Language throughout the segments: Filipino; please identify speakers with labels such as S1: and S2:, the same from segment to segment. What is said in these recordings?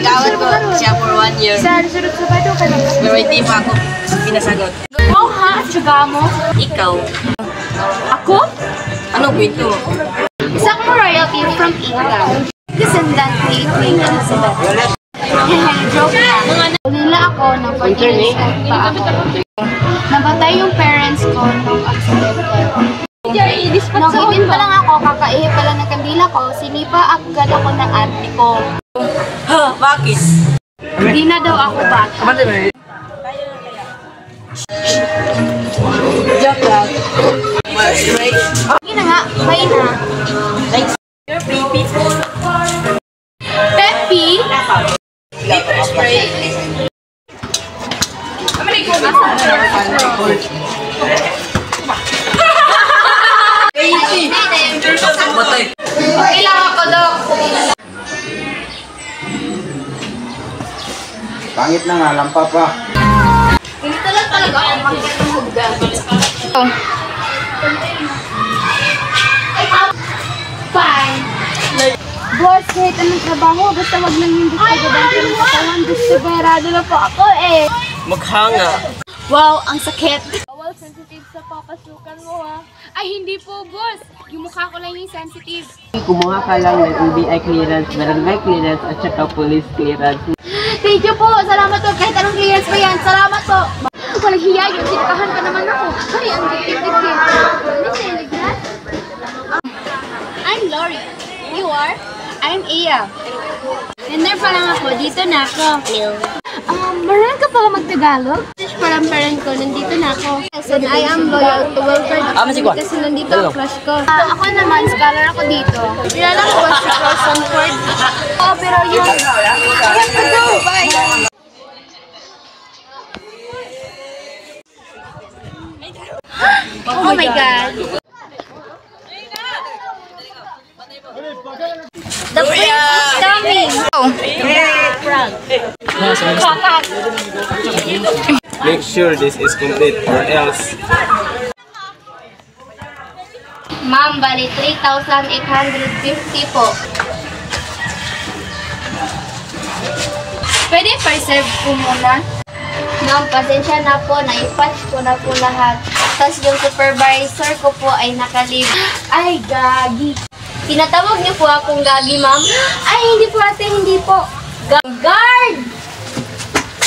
S1: Gawat ko siya for 1 year. Pero hindi pa ako pinasagot.
S2: Ikaw ha? Tsuga mo?
S1: Ikaw.
S2: Ako?
S1: Ano kwento mo?
S2: Isa akong royalty from England. Descendant ni Queen Elizabeth. Joke lang. Nila ako ng 14 years old pa ako. Nabatay yung parents ko nung accidental. Nung 18 pa lang ako, kakaihi pa lang ng kandila ko, sinipa agad ako ng auntie ko.
S1: Ha? Bakit?
S2: Hindi na daw ako bata.
S1: Joke lang. Straight.
S2: Sige na nga, bye na.
S1: Thanks. Your baby.
S2: Peppy?
S1: Pepper spray. Baby.
S2: Okay lang ako, Dok.
S3: Pangit na nga, lampa pa.
S2: Ganito lang talaga ako makikita ng hugdan. Fine. Boss, kahit anong trabaho, basta wag lang yung gusto gabante ng katawan. Gusto berado na po ako eh.
S1: Maghanga.
S2: Wow, ang sakit. Bawal sensitive sa papasukan mo ha. Ay, hindi po, boss. Yung mukha ko lang yung sensitive.
S4: Kumuha ka lang ng NBI clearance, barangay clearance, at saka police clearance.
S2: Thank you po. Salamat po. Kahit anong clearance pa yan. Salamat po. Walang hiya yun. Sinakahan pa naman ako. Ay, ang dikit-dikit. Miss Eligrat? I'm Lori. You are? I'm Iya. Tender pa lang ako. Dito na ako. Marunong ka pala mag-Tagalog? Parang ko. Nandito na ako. And I am loyal to welfare department kasi nandito ang crush ko. Ako naman, scholar ako dito. Kilala ko ba si Cross Sanford? Oo, pero yun. Go, bye! Oh my God! The prince is coming!
S3: Make sure this is complete or else.
S2: Ma'am, bali 3,850 po. Pwede pa-reserve po muna? Ma'am, pasensya na po. Na-patch ko na po lahat. Tapos yung supervisor ko po ay nakalib. Ay, gagi. Tinatawag niyo po akong gagi, ma'am? Ay, hindi po ate, hindi po. Guard!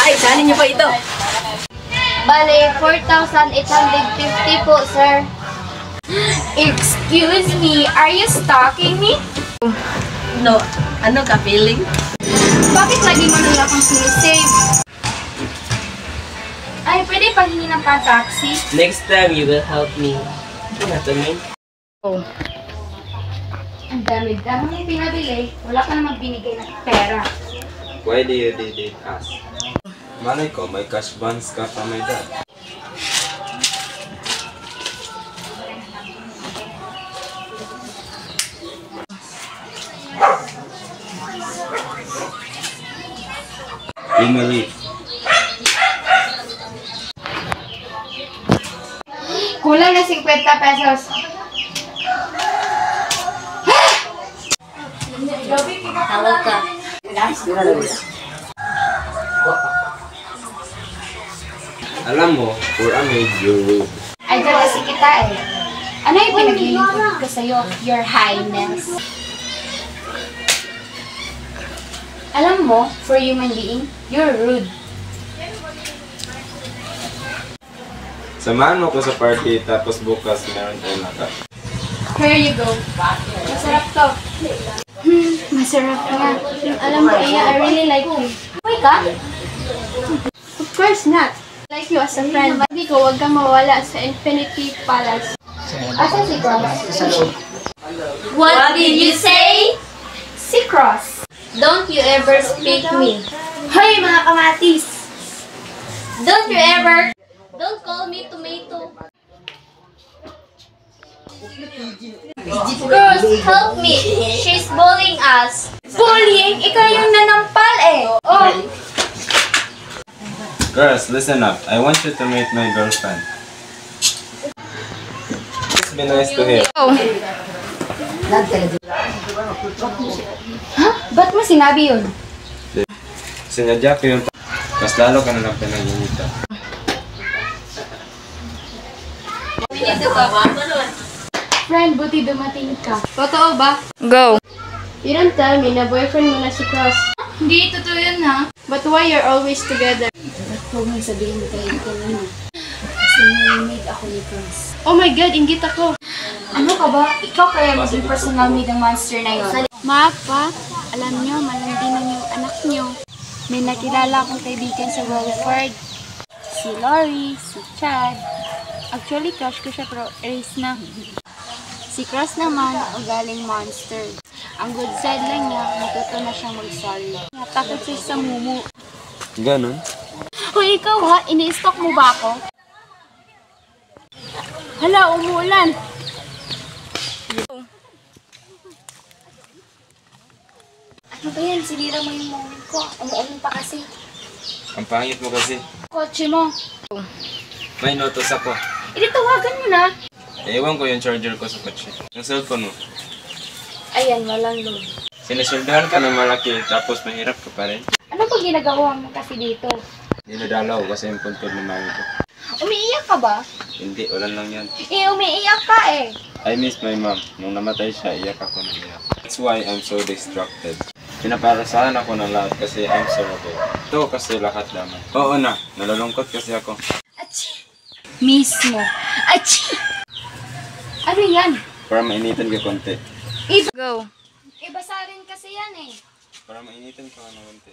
S1: Ay, saan niyo pa ito?
S2: Bale, 4,850 po, sir. Excuse me, are you stalking me?
S1: No. Ano ka feeling?
S2: Bakit lagi mo nila akong sinisave? Ay, pwede paghingi ng pa-taxi?
S4: Next time, you will help me. Ano to mean?
S2: Ang dami-dami mong pinabili, wala ka namang binigay ng pera.
S3: Why do you did it ask? Malay ko, may cash bonds ka pa may dad. Emily.
S2: Kulang na 50 pesos.
S1: Tawag ka.
S3: Alam mo, for a maid, you're rude.
S2: Ay, dyan kasi kita eh. Ano yung pinaglilingkod ko sa'yo, Your Highness? Alam mo, for human being, you're rude.
S3: Samahan mo ko sa party, tapos bukas meron tayo naka.
S2: Here you go. Masarap to. Masarap nga. Alam mo, Iya, I really like you. Okay ka? Of course not. I like you as a friend. Hindi ko, huwag kang mawala sa Infinity Palace. Asan si Cross? What did you say? Si Cross. Don't you ever speak me. Hoy, mga kamatis! Don't you ever... Don't call me tomato. Girls, help me. She's bullying us. Bullying? Ikaw yung nanampal eh. Oh.
S3: Girls, listen up. I want you to meet my girlfriend. It's been nice to hear.
S2: Ha? Ba't mo sinabi yun?
S3: Sinadya ko yung mas lalo ka na lang pinag-inita.
S1: Pinito ka ba?
S2: Friend, buti dumating ka.
S1: Totoo ba? Go!
S2: You don't tell me na boyfriend mo na si Cross.
S1: Hindi, totoo yun ha.
S2: But why you're always together? Huwag mong sabihin mo kayo ito na. Kasi nangimig ako ni Cross. Oh my God, inggit ako.
S1: Ano ka ba? Ikaw kaya maging personal maid ng monster na yun.
S2: Ma, Pa, alam nyo, malandi na yung anak nyo. May nakilala akong kaibigan sa Walford. Si Lori, si Chad. Actually, crush ko siya pero erase na. Si Cross naman, ugaling monster. Ang good side lang niya, matuto na siyang mag-sorry. Natakot siya sa mumu.
S3: Ganon?
S2: Hoy, ikaw ha, ini-stalk mo ba ako? Hala, umuulan. Ano ba yan? Sinira mo yung moment ko. Umuulan pa kasi.
S3: Ang pangit mo kasi.
S2: Kotse mo.
S3: May notos ako.
S2: Hindi, tawagan mo na.
S3: Ewan ko yung charger ko sa kotse. Yung cellphone mo.
S2: Ayan, walang load.
S3: Sinasuldahan ka ng malaki tapos mahirap ka pa rin.
S2: Ano ba ginagawa mo kasi dito?
S3: Dinadalaw kasi yung puntod ng mami ko.
S2: Umiiyak ka ba?
S3: Hindi, ulan lang yan.
S2: Umiiyak ka eh.
S3: I miss my mom. Nung namatay siya, iyak ako ng iyak. That's why I'm so distracted. Pinaparasahan ako ng lahat kasi I'm so okay. Ito kasi lahat naman. Oo na, nalulungkot kasi ako.
S2: Achi! Mismo. Achi! Ano yan?
S3: Para mainitan ka konti.
S1: Go!
S2: Basa rin kasi yan eh.
S3: Para mainitan ka ng konti.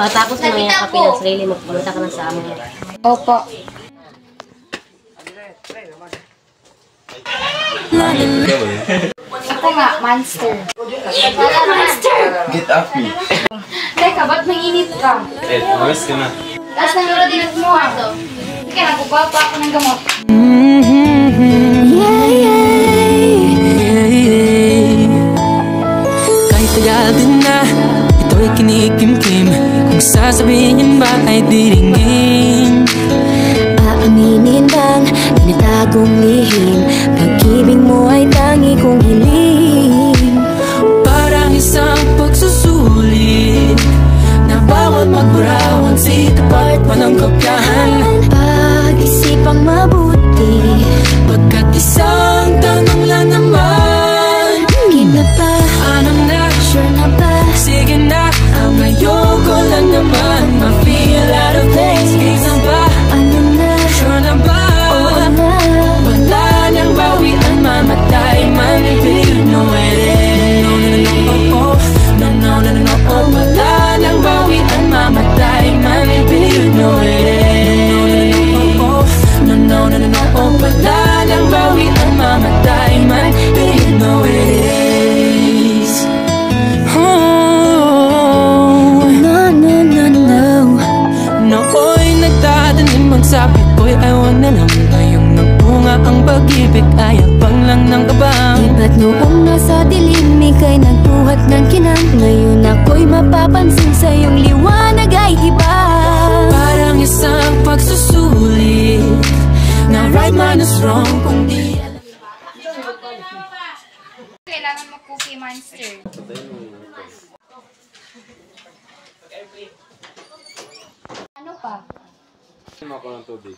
S5: Tapos na mayakapin ang sarili mo, pumunta ka na sa amo mo.
S2: Opo. Ako nga, monster. Monster!
S3: Get off me!
S2: Teka, ba't mainit ka?
S3: Huwes ka na.
S2: Taas ng urodinat mo ah. Sige, nakukuha pa ako ng gamot.
S6: Kahit tagal din na, ito'y kinikimkim. Kung sasabihin ba ay diringin.
S7: Aaminin bang tinatagong lihim? Pag-ibig mo ay tangi kong hiling.
S6: Parang isang pagsusulit na bawal magburawan, sitapat pa ng kopyahan.
S7: Pag-isipang mabuti,
S6: Pagkat isang tanong lang naman,
S7: gina pa,
S6: ano na,
S7: sure na ba?
S6: sige na, ang ayoko lang naman ma-feel out of place. Isa ba,
S7: Ano na,
S6: sure na ba?
S7: oo na.
S6: Wala nang bawian, mamatay man, do you know it? No, no, no, no, oh, no, no, no, no, oh. Wala nang bawian, mamatay man, do you know it? No, no, no, no, no, oh. Wala nang bawian, mamatay man, do you know it is? Oh,
S7: No, no, no, no.
S6: nooy nagtatanim ang sabi ko'y ayaw na lang. Ngayong nagbunga ang pag-ibig ay abang lang ng kabang.
S7: Ba't noong nasa dilim, ika'y nagbuhat ng kinang? Ngayon ako'y mapapansin sa iyong liwanag ay iba.
S6: Parang isang pagsusulit na right man is wrong kung di alam.
S2: Kailangan mo cookie monster. Ano pa?
S3: Ano ako ng tubig?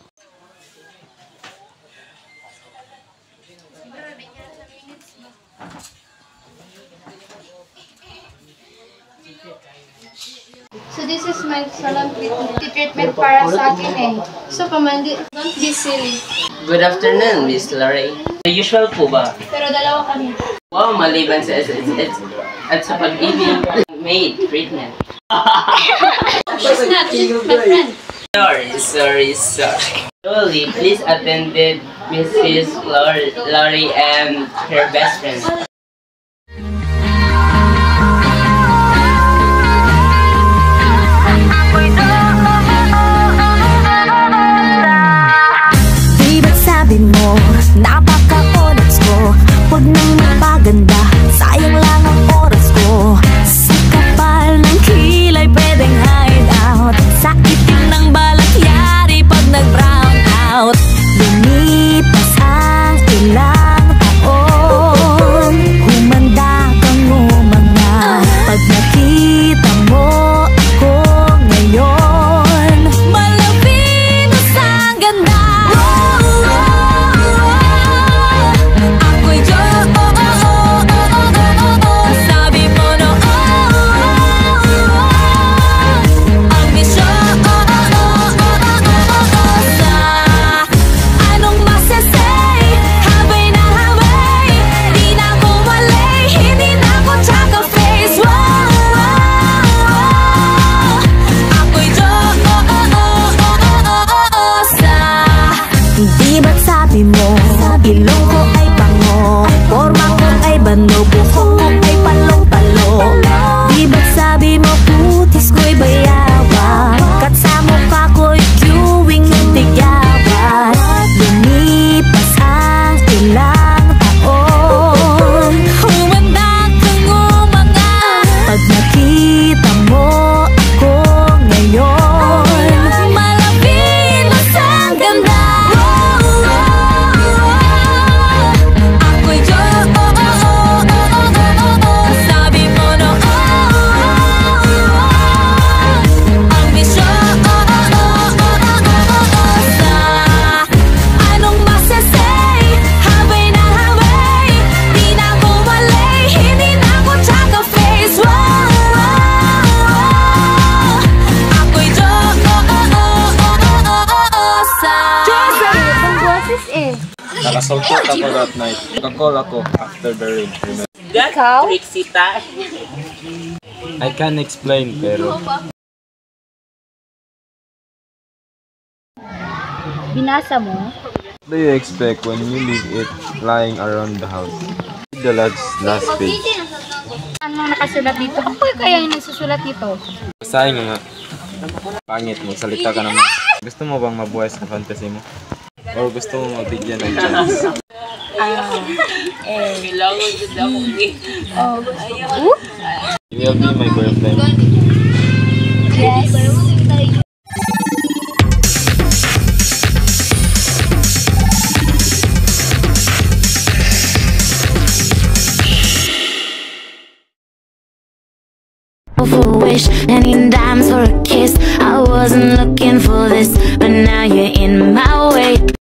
S2: So this is my salon treatment para sa akin eh. So pamandi, don't be silly.
S4: Good afternoon, Miss Lorraine. The usual po ba?
S2: Pero dalawa kami.
S4: Wow, maliban sa at sa pag-ibig, maid treatment.
S2: She's not, she's my friend.
S4: Sorry. Surely, please attended Mrs. Lori and her best friend.
S7: Di ba't sabi mo, napaka-honest ko? Huwag nang magpaganda, sayang lang ang oras ko. Sa kapal ng kilay pwedeng hide out. Sa itim ng balak yari pag nag-brown out. Lumipas ang ilang taon,
S3: Nakasultot ako that night. Naka-call ako after the rain. Remember?
S2: Ikaw?
S3: I can't explain pero
S2: Binasa mo?
S3: what do you expect when you leave it lying around the house? The last page.
S2: Anong nakasulat dito? Ako kaya yung nagsusulat dito?
S3: Basahin nga. Pangit, magsalita ka naman. Gusto mo bang mabuhay sa fantasy mo? Or gusto mo mabigyan ng chance? You will be my girlfriend.
S2: Yes.
S7: For a wish, any dimes for a kiss. I wasn't looking for this, but now you're in my way.